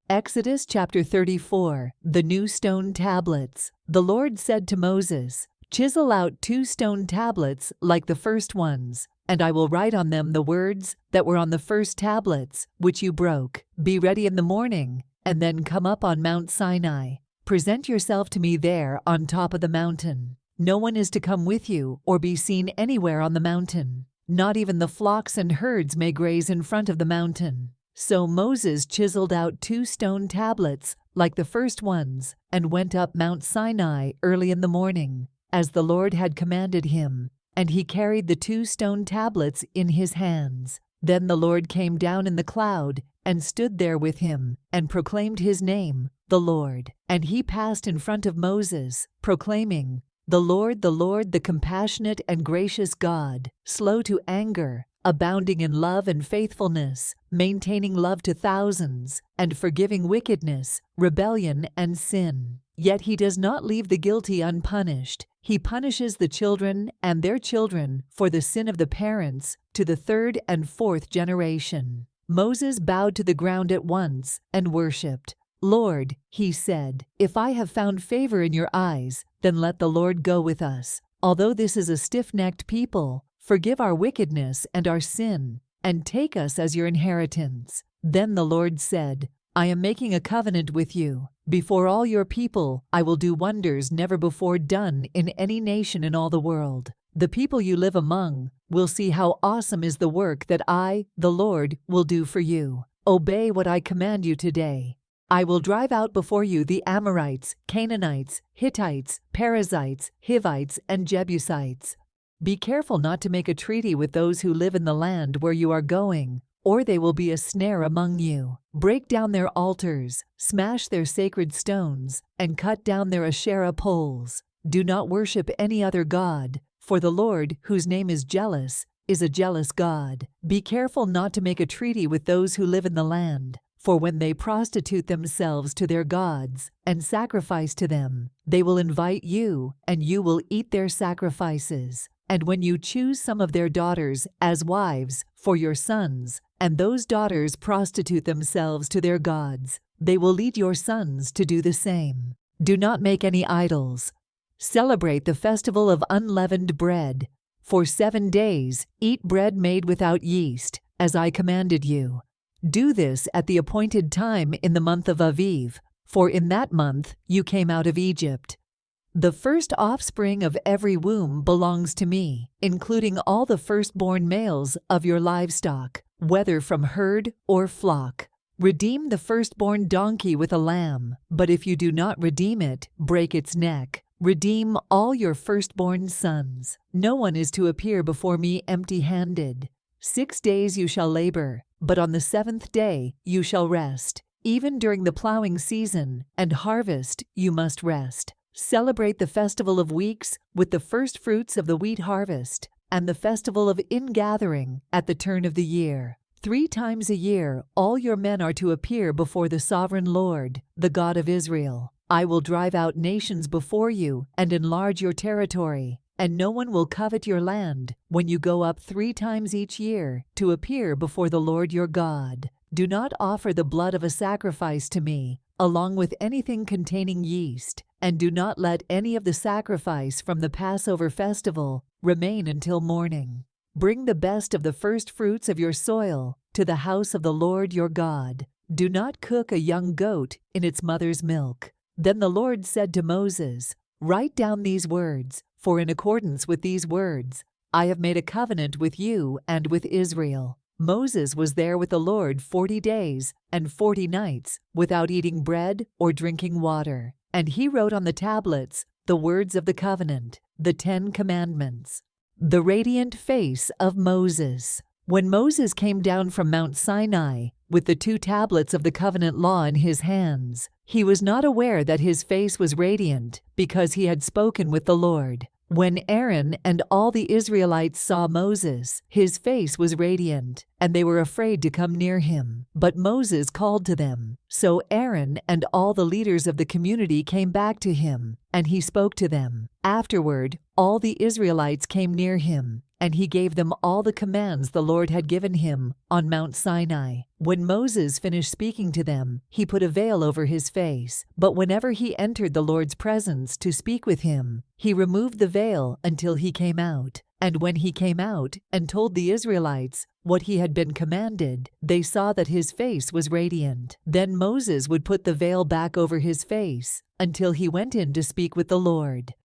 Exodus chapter 34, the new stone tablets. The Lord said to Moses, "Chisel out 2 stone tablets like the first ones, and I will write on them the words that were on the first tablets, which you broke. Be ready in the morning, and then come up on Mount Sinai. Present yourself to me there on top of the mountain. No one is to come with you or be seen anywhere on the mountain. Not even the flocks and herds may graze in front of the mountain." So Moses chiseled out 2 stone tablets like the first ones and went up Mount Sinai early in the morning, as the Lord had commanded him, and he carried the 2 stone tablets in his hands. Then the Lord came down in the cloud and stood there with him and proclaimed his name, the Lord. And he passed in front of Moses, proclaiming, the Lord, the compassionate and gracious God, slow to anger, abounding in love and faithfulness, maintaining love to thousands, and forgiving wickedness, rebellion, and sin. Yet he does not leave the guilty unpunished. He punishes the children and their children for the sin of the parents to the 3rd and 4th generation. Moses bowed to the ground at once and worshipped. "Lord," he said, "if I have found favor in your eyes, then let the Lord go with us. Although this is a stiff-necked people, forgive our wickedness and our sin, and take us as your inheritance." Then the Lord said, "I am making a covenant with you. Before all your people, I will do wonders never before done in any nation in all the world. The people you live among will see how awesome is the work that I, the Lord, will do for you. Obey what I command you today. I will drive out before you the Amorites, Canaanites, Hittites, Perizzites, Hivites, and Jebusites. Be careful not to make a treaty with those who live in the land where you are going, or they will be a snare among you. Break down their altars, smash their sacred stones, and cut down their Asherah poles. Do not worship any other god, for the Lord, whose name is jealous, is a jealous God. Be careful not to make a treaty with those who live in the land, for when they prostitute themselves to their gods and sacrifice to them, they will invite you, and you will eat their sacrifices. And when you choose some of their daughters as wives for your sons, and those daughters prostitute themselves to their gods, they will lead your sons to do the same. Do not make any idols. Celebrate the festival of unleavened bread. For 7 days, eat bread made without yeast, as I commanded you. Do this at the appointed time in the month of Aviv, for in that month you came out of Egypt. The first offspring of every womb belongs to me, including all the firstborn males of your livestock, whether from herd or flock. Redeem the firstborn donkey with a lamb, but if you do not redeem it, break its neck. Redeem all your firstborn sons. No one is to appear before me empty-handed. 6 days you shall labor, but on the 7th day you shall rest. Even during the plowing season and harvest you must rest. Celebrate the festival of weeks with the first fruits of the wheat harvest, and the festival of ingathering at the turn of the year. 3 times a year all your men are to appear before the sovereign Lord, the God of Israel. I will drive out nations before you and enlarge your territory, and no one will covet your land when you go up 3 times each year to appear before the Lord your God. Do not offer the blood of a sacrifice to me, along with anything containing yeast, and do not let any of the sacrifice from the Passover festival remain until morning. Bring the best of the first fruits of your soil to the house of the Lord your God. Do not cook a young goat in its mother's milk. Then the Lord said to Moses, "Write down these words, for in accordance with these words, I have made a covenant with you and with Israel." Moses was there with the Lord 40 days and 40 nights without eating bread or drinking water. And he wrote on the tablets the words of the covenant, the 10 commandments. The radiant face of Moses. When Moses came down from Mount Sinai with the 2 tablets of the covenant law in his hands, he was not aware that his face was radiant because he had spoken with the Lord. When Aaron and all the Israelites saw Moses, his face was radiant, and they were afraid to come near him. But Moses called to them. So Aaron and all the leaders of the community came back to him, and he spoke to them. Afterward, all the Israelites came near him, and he gave them all the commands the Lord had given him on Mount Sinai. When Moses finished speaking to them, he put a veil over his face. But whenever he entered the Lord's presence to speak with him, he removed the veil until he came out. And when he came out and told the Israelites what he had been commanded, they saw that his face was radiant. Then Moses would put the veil back over his face until he went in to speak with the Lord.